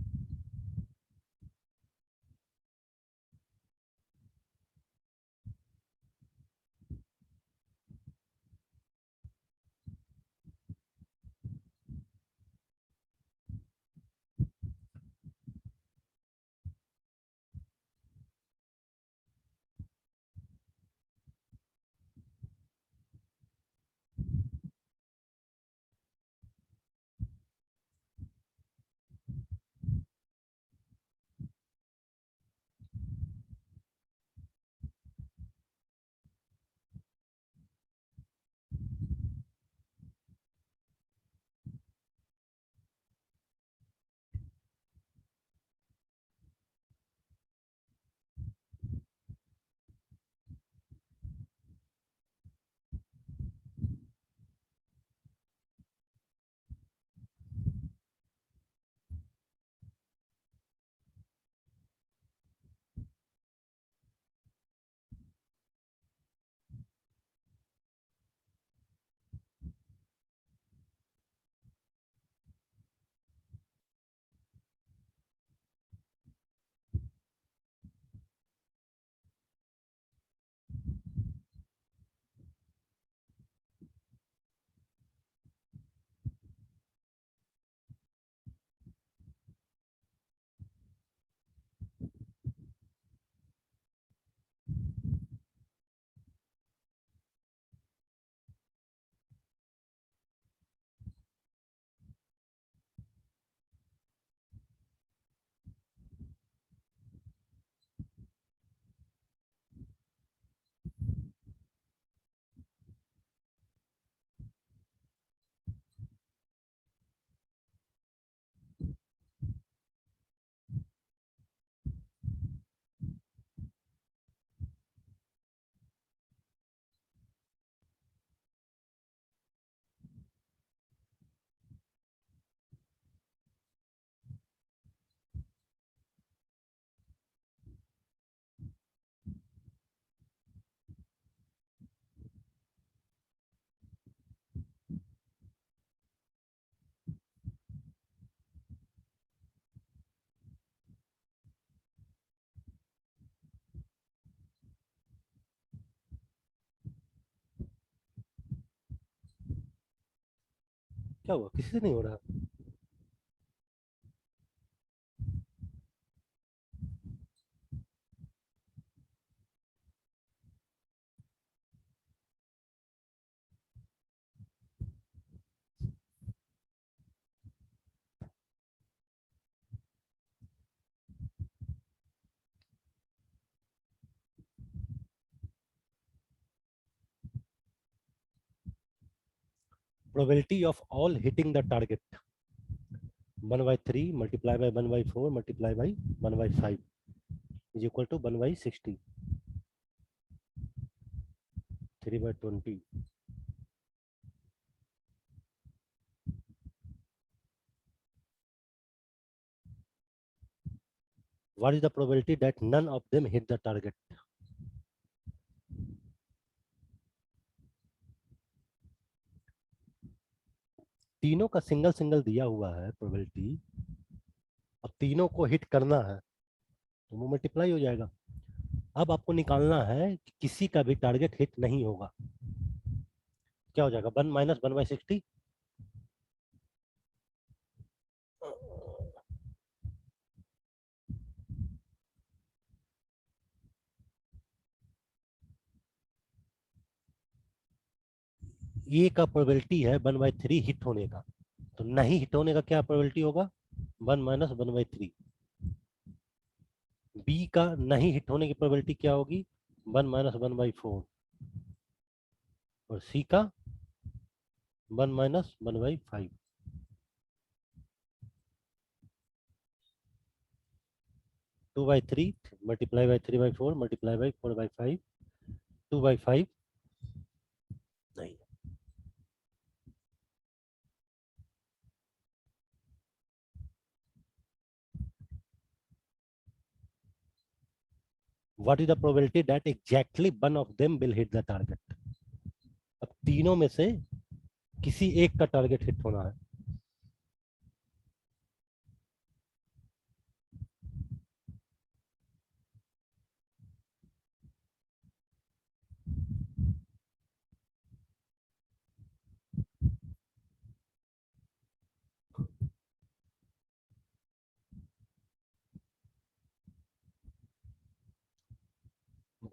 क्या हुआ, किसी से नहीं हो रहा? Probability of all hitting the target 1/3 multiply by 1/4 multiply by 1/5 is equal to 1/60. 3/20. What is the probability that none of them hit the target? तीनों का सिंगल सिंगल दिया हुआ है प्रोबेबिलिटी, अब तीनों को हिट करना है तो वो मल्टीप्लाई हो जाएगा। अब आपको निकालना है कि किसी का भी टारगेट हिट नहीं होगा। क्या हो जाएगा, 1 माइनस 1/60। ए का प्रोबेबिलिटी है 1/3 हिट होने का, तो नहीं हिट होने का क्या प्रोबेबिलिटी होगा, 1 माइनस 1/3। बी का नहीं हिट होने की प्रोबेबिलिटी क्या होगी, 1 माइनस 1/4। और सी का 1 minus 1/5। Two by three multiply by 3/4 multiply by 4/5 2/5 नहीं। What is the probability that exactly one of them will hit the target? अब तीनों में से किसी एक का टारगेट हिट होना है।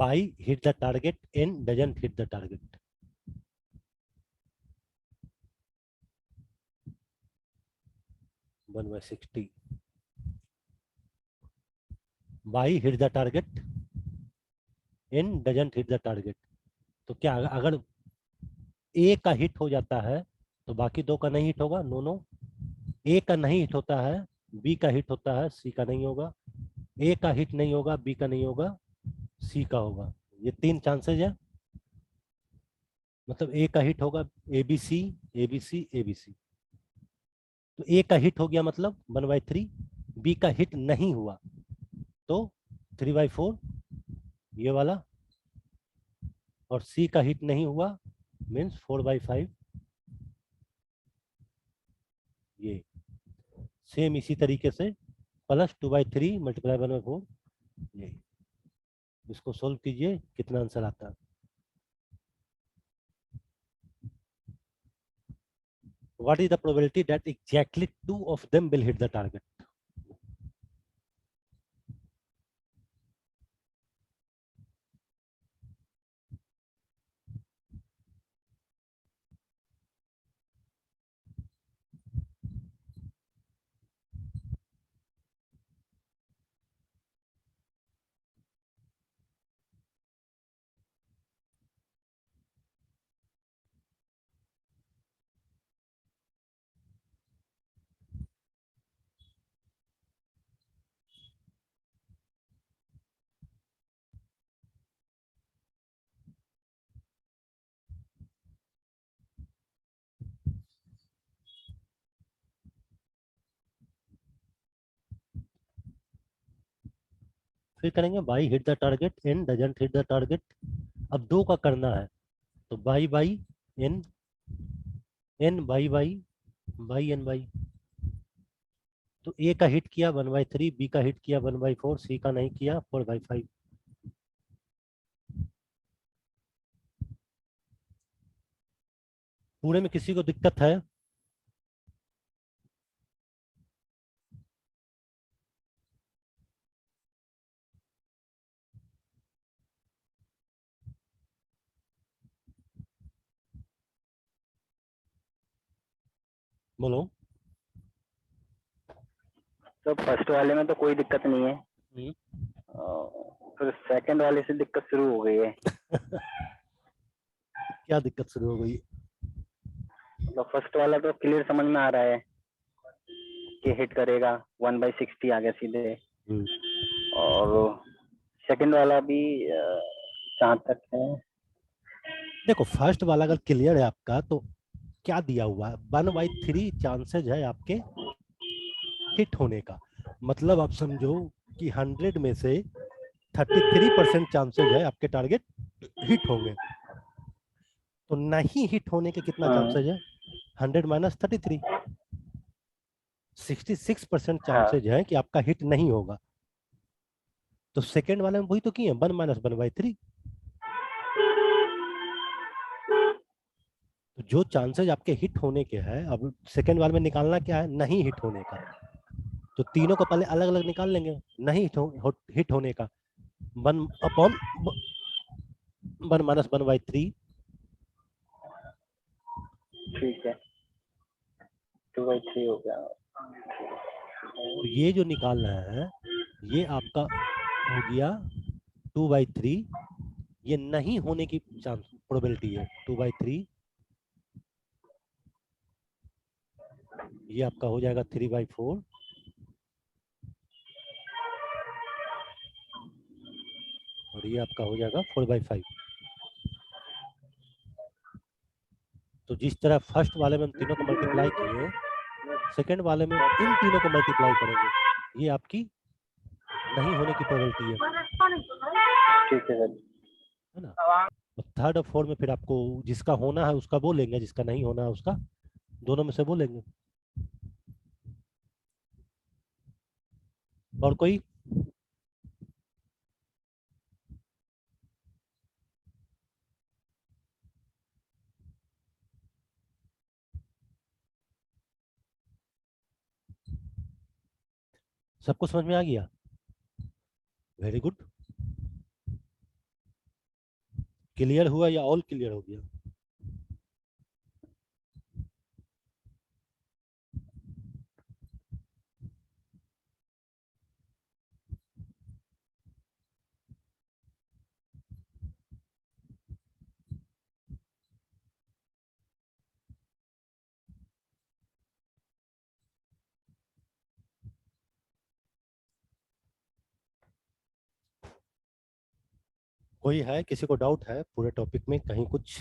By hit the target, N doesn't hit the target. One by 60. By hit the target, N doesn't hit the target. तो क्या अगर ए का हिट हो जाता है तो बाकी दो का नहीं हिट होगा? नो नो, ए का नहीं हिट होता है, बी का हिट होता है, सी का नहीं होगा। ए का हिट नहीं होगा, बी का नहीं होगा, सी का होगा। ये तीन चांसेस है, मतलब ए का हिट होगा एबीसी एबीसी एबीसी। तो ए का हिट हो गया मतलब 1/3, बी का हिट नहीं हुआ तो 3/4 ये वाला, और सी का हिट नहीं हुआ मीन्स 4/5 ये। सेम इसी तरीके से प्लस 2/3 मल्टीप्लाई 1/4 ये। इसको सोल्व कीजिए, कितना आंसर आता है। What is the probability that exactly two of them will hit the target? फिर करेंगे by hit the target, and doesn't hit the target. अब दो का करना है तो by by and, and by by by and by. तो A का हिट किया 1/3, बी का हिट किया 1/4, सी का नहीं किया 4/5। पूरे में किसी को दिक्कत है? बोलो। तो फर्स्ट वाले में तो कोई दिक्कत नहीं है, फिर सेकंड वाले से दिक्कत शुरू हो गई है। क्या दिक्कत शुरू हो गई? मतलब फर्स्ट वाला तो क्लियर समझ में आ रहा है कि हिट करेगा, 1/60 आ गया सीधे। और सेकंड वाला भी जहाँ तक है, देखो फर्स्ट वाला अगर क्लियर है आपका तो क्या दिया हुआ है, 1/3 चांसेज है आपके हिट होने का। मतलब आप समझो कि 100 में से 33% चांसेज है आपके टारगेट हिट होंगे। तो नहीं हिट होने के कितना चांसेज है? 100 माइनस 33, 66% चांसेज है कि आपका हिट नहीं होगा। तो सेकेंड वाले में वही तो किए, 1 माइनस 1/3। तो जो चांसेज आपके हिट होने के हैं, अब सेकेंड वाले में निकालना क्या है? नहीं हिट होने का। तो तीनों को पहले अलग अलग निकाल लेंगे। नहीं हिट होने का 1 अपॉन 1 माइनस 1/3, ठीक है, 2/3 हो गया। तो ये जो निकाल रहे हैं ये आपका हो गया 2/3। ये नहीं होने की चांस प्रोबेबिलिटी है 2/3। ये आपका हो जाएगा 3/4। और ये आपका हो जाएगा 4/5। तो जिस तरह फर्स्ट वाले में हम तीनों को मल्टीप्लाई किए, सेकंड वाले में इन तीनों को मल्टीप्लाई करेंगे। ये आपकी नहीं होने की प्रोबेबिलिटी ठीक है सर। है ना। और थर्ड और फोर्थ में फिर आपको जिसका होना है उसका बोलेंगे, जिसका नहीं होना है उसका दोनों में से बोलेंगे। और कोई? सबको समझ में आ गया? Very good. क्लियर हुआ या ऑल क्लियर हो गया? कोई है, किसी को डाउट है पूरे टॉपिक में? कहीं कुछ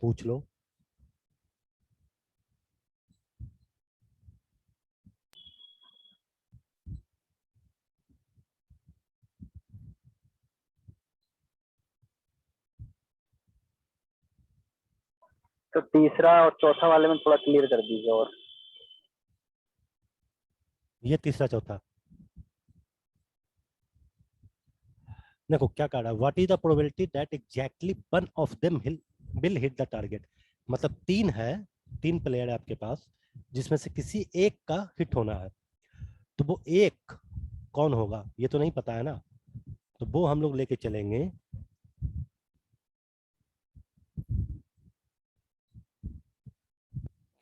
पूछ लो। तो तीसरा और चौथा वाले में थोड़ा क्लियर कर दीजिए। और ये तीसरा चौथा देखो क्या कह रहा है, what is the probability that exactly one of them will hit the target. मतलब तीन है, तीन प्लेयर है आपके पास जिसमें से किसी एक का हिट होना है। तो वो एक कौन होगा ये तो नहीं पता है ना। तो वो हम लोग लेके चलेंगे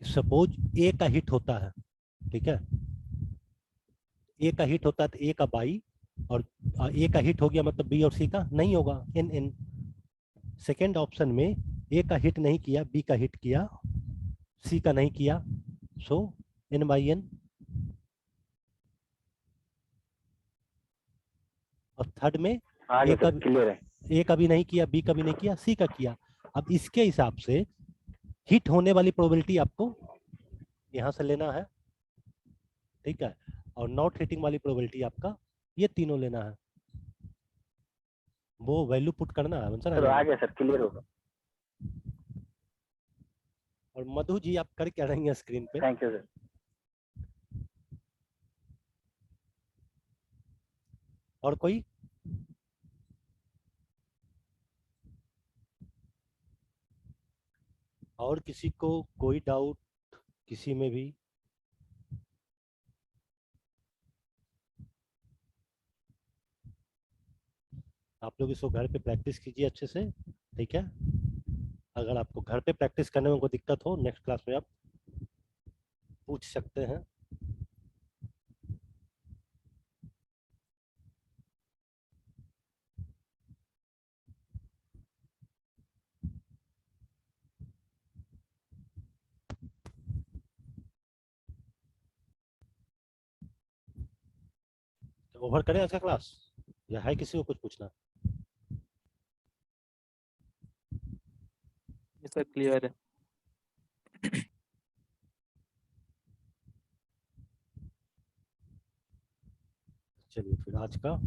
सपोज ए का हिट होता है, ठीक है। ए का हिट होता है तो ए का बाई, और ए का हिट हो गया मतलब बी और सी का नहीं होगा, एन एन। सेकेंड ऑप्शन में ए का हिट नहीं किया, बी का हिट किया, सी का नहीं किया, सो n/n। और थर्ड में आगे ए का क्लियर है। ए का भी नहीं किया, बी का भी नहीं किया, सी का किया। अब इसके हिसाब से हिट होने वाली प्रोबेबिलिटी आपको यहां से लेना है, ठीक है। और नॉट हिटिंग वाली प्रोबेबिलिटी आपका ये तीनों लेना है, वो वैल्यू पुट करना है आंसर आ चलो जाएगा। आगे सर क्लियर होगा। और मधु जी आप कर क्या रही हैं स्क्रीन पे? Thank you sir. और कोई? और किसी को कोई डाउट किसी में भी? आप लोग इसको घर पे प्रैक्टिस कीजिए अच्छे से, ठीक है। अगर आपको घर पे प्रैक्टिस करने में कोई दिक्कत हो नेक्स्ट क्लास में आप पूछ सकते हैं। ओवर करें आज का क्लास या है किसी को कुछ पूछना? ये सर क्लियर है। चलिए फिर आज का